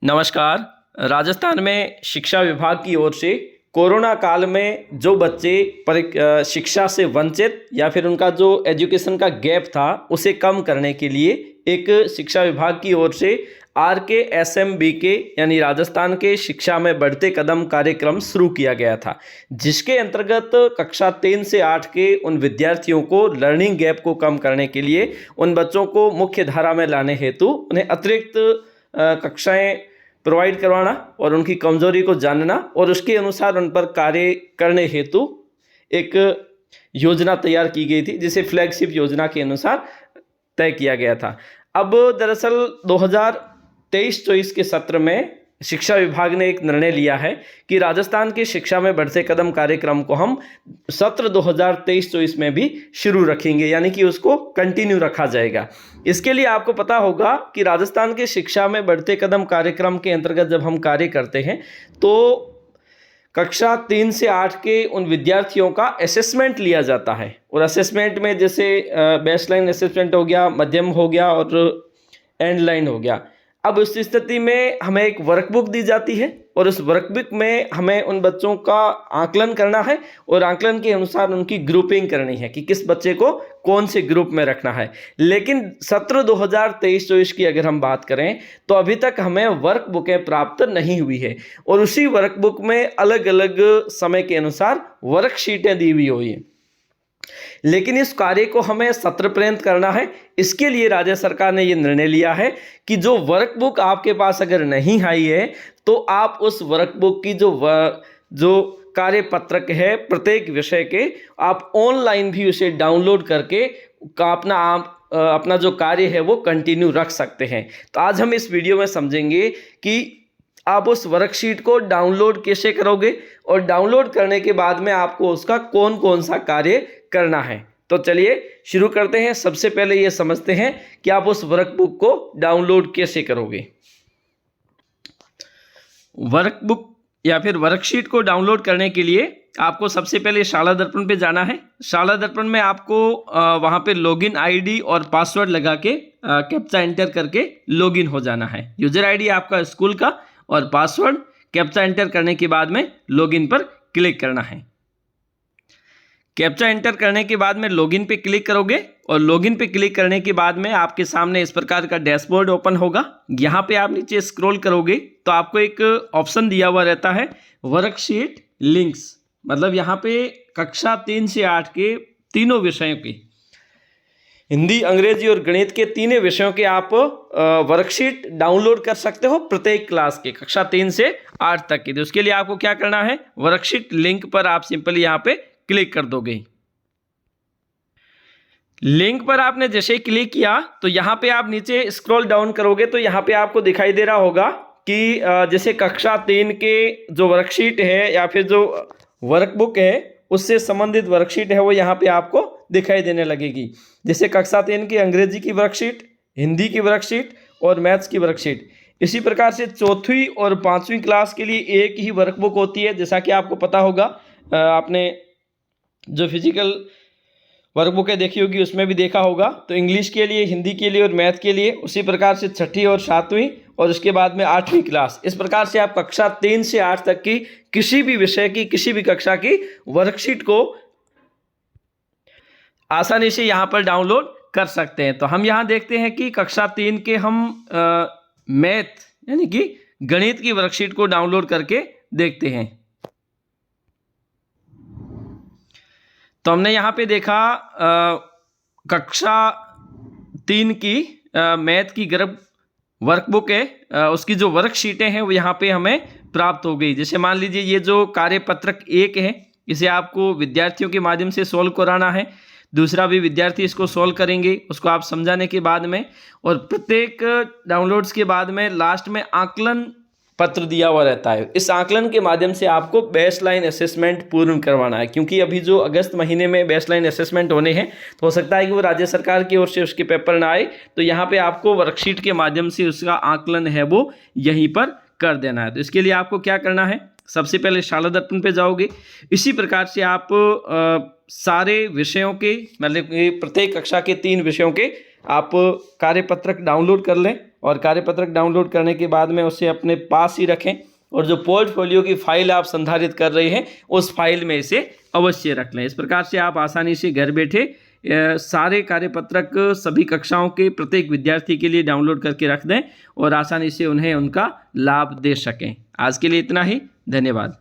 नमस्कार। राजस्थान में शिक्षा विभाग की ओर से कोरोना काल में जो बच्चे शिक्षा से वंचित या फिर उनका जो एजुकेशन का गैप था उसे कम करने के लिए एक शिक्षा विभाग की ओर से RKSMBK यानी राजस्थान के शिक्षा में बढ़ते कदम कार्यक्रम शुरू किया गया था, जिसके अंतर्गत कक्षा 3 से 8 के उन विद्यार्थियों को लर्निंग गैप को कम करने के लिए उन बच्चों को मुख्य धारा में लाने हेतु उन्हें अतिरिक्त कक्षाएं प्रोवाइड करवाना और उनकी कमजोरी को जानना और उसके अनुसार उन पर कार्य करने हेतु एक योजना तैयार की गई थी, जिसे फ्लैगशिप योजना के अनुसार तय किया गया था। अब दरअसल 2023-24 के सत्र में शिक्षा विभाग ने एक निर्णय लिया है कि राजस्थान की शिक्षा में बढ़ते कदम कार्यक्रम को हम सत्र 2023-24 में भी शुरू रखेंगे, यानी कि उसको कंटिन्यू रखा जाएगा। इसके लिए आपको पता होगा कि राजस्थान के शिक्षा में बढ़ते कदम कार्यक्रम के अंतर्गत जब हम कार्य करते हैं तो कक्षा 3 से 8 के उन विद्यार्थियों का असेसमेंट लिया जाता है, और असेसमेंट में जैसे बेसलाइन असेसमेंट हो गया, मध्यम हो गया और एंड लाइन हो गया। अब उस स्थिति में हमें एक वर्कबुक दी जाती है और उस वर्कबुक में हमें उन बच्चों का आकलन करना है और आकलन के अनुसार उनकी ग्रुपिंग करनी है कि किस बच्चे को कौन से ग्रुप में रखना है। लेकिन सत्र 2023-24 की अगर हम बात करें तो अभी तक हमें वर्कबुकें प्राप्त नहीं हुई है, और उसी वर्कबुक में अलग अलग समय के अनुसार वर्कशीटें दी हुई हुई हैं। लेकिन इस कार्य को हमें सत्र पर्यंत करना है। इसके लिए राज्य सरकार ने यह निर्णय लिया है कि जो वर्कबुक आपके पास अगर नहीं आई है तो आप उस वर्कबुक की जो कार्य पत्रक है प्रत्येक विषय के, आप ऑनलाइन भी उसे डाउनलोड करके अपना जो कार्य है वो कंटिन्यू रख सकते हैं। तो आज हम इस वीडियो में समझेंगे कि आप उस वर्कशीट को डाउनलोड कैसे करोगे और डाउनलोड करने के बाद में आपको उसका कौन कौन सा कार्य करना है। तो चलिए शुरू करते हैं। सबसे पहले ये समझते हैं कि आप उस वर्कबुक को डाउनलोड कैसे करोगे। वर्कबुक या फिर वर्कशीट को डाउनलोड करने के लिए आपको सबसे पहले शाला दर्पण पे जाना है। शाला दर्पण में आपको वहाँ पे लॉगिन आईडी और पासवर्ड लगा के कैप्चा एंटर करके लॉगिन हो जाना है। यूजर आईडी आपका स्कूल का और पासवर्ड कैप्चा एंटर करने के बाद में लॉगिन पर क्लिक करना है। कैप्चा एंटर करने के बाद में लॉगिन पे क्लिक करोगे और लॉगिन पे क्लिक करने के बाद में आपके सामने इस प्रकार का डैशबोर्ड ओपन होगा। यहाँ पे आप नीचे स्क्रॉल करोगे तो आपको एक ऑप्शन दिया हुआ रहता है वर्कशीट लिंक्स, मतलब यहाँ पे कक्षा 3 से 8 के तीनों विषयों की हिंदी, अंग्रेजी और गणित के तीनों विषयों के आप वर्कशीट डाउनलोड कर सकते हो प्रत्येक क्लास के, कक्षा 3 से 8 तक की। तो उसके लिए आपको क्या करना है, वर्कशीट लिंक पर आप सिंपली यहाँ पे क्लिक कर दोगे। लिंक पर आपने जैसे ही क्लिक किया तो यहाँ पे आप नीचे स्क्रॉल डाउन करोगे तो यहाँ पे आपको दिखाई दे रहा होगा कि जैसे कक्षा 3 के जो वर्कशीट है या फिर जो वर्कबुक है उससे संबंधित वर्कशीट है वो यहाँ पे आपको दिखाई देने लगेगी। जैसे कक्षा 3 की अंग्रेजी की वर्कशीट, हिंदी की वर्कशीट और मैथ्स की वर्कशीट। इसी प्रकार से चौथी और 5वीं क्लास के लिए एक ही वर्कबुक होती है। जैसा कि आपको पता होगा, आपने जो फिजिकल वर्कबुकें देखी होगी उसमें भी देखा होगा, तो इंग्लिश के लिए, हिंदी के लिए और मैथ के लिए। उसी प्रकार से 6ठी और 7वीं और उसके बाद में 8वीं क्लास। इस प्रकार से आप कक्षा 3 से 8 तक की किसी भी विषय की, किसी भी कक्षा की वर्कशीट को आसानी से यहाँ पर डाउनलोड कर सकते हैं। तो हम यहाँ देखते हैं कि कक्षा 3 के हम मैथ यानी कि गणित की वर्कशीट को डाउनलोड करके देखते हैं। तो हमने यहाँ पे देखा कक्षा 3 की मैथ की गर्भ वर्कबुक है, उसकी जो वर्कशीटें हैं वो यहाँ पे हमें प्राप्त हो गई। जैसे मान लीजिए ये जो कार्यपत्रक 1 है, इसे आपको विद्यार्थियों के माध्यम से सॉल्व कराना है। दूसरा भी विद्यार्थी इसको सॉल्व करेंगे, उसको आप समझाने के बाद में, और प्रत्येक डाउनलोड्स के बाद में लास्ट में आकलन पत्र दिया हुआ रहता है। इस आकलन के माध्यम से आपको बेसलाइन असेसमेंट पूर्ण करवाना है, क्योंकि अभी जो अगस्त महीने में बेसलाइन असेसमेंट होने हैं तो हो सकता है कि वो राज्य सरकार की ओर से उसके पेपर ना आए, तो यहाँ पे आपको वर्कशीट के माध्यम से उसका आकलन है वो यहीं पर कर देना है। तो इसके लिए आपको क्या करना है, सबसे पहले शाला दर्पण पे जाओगे। इसी प्रकार से आप सारे विषयों के, मतलब प्रत्येक कक्षा के 3 विषयों के आप कार्यपत्रक डाउनलोड कर लें और कार्यपत्रक डाउनलोड करने के बाद में उसे अपने पास ही रखें और जो पोर्टफोलियो की फाइल आप संधारित कर रहे हैं उस फाइल में इसे अवश्य रख लें। इस प्रकार से आप आसानी से घर बैठे सारे कार्यपत्रक सभी कक्षाओं के प्रत्येक विद्यार्थी के लिए डाउनलोड करके रख दें और आसानी से उन्हें उनका लाभ दे सकें। आज के लिए इतना ही, धन्यवाद।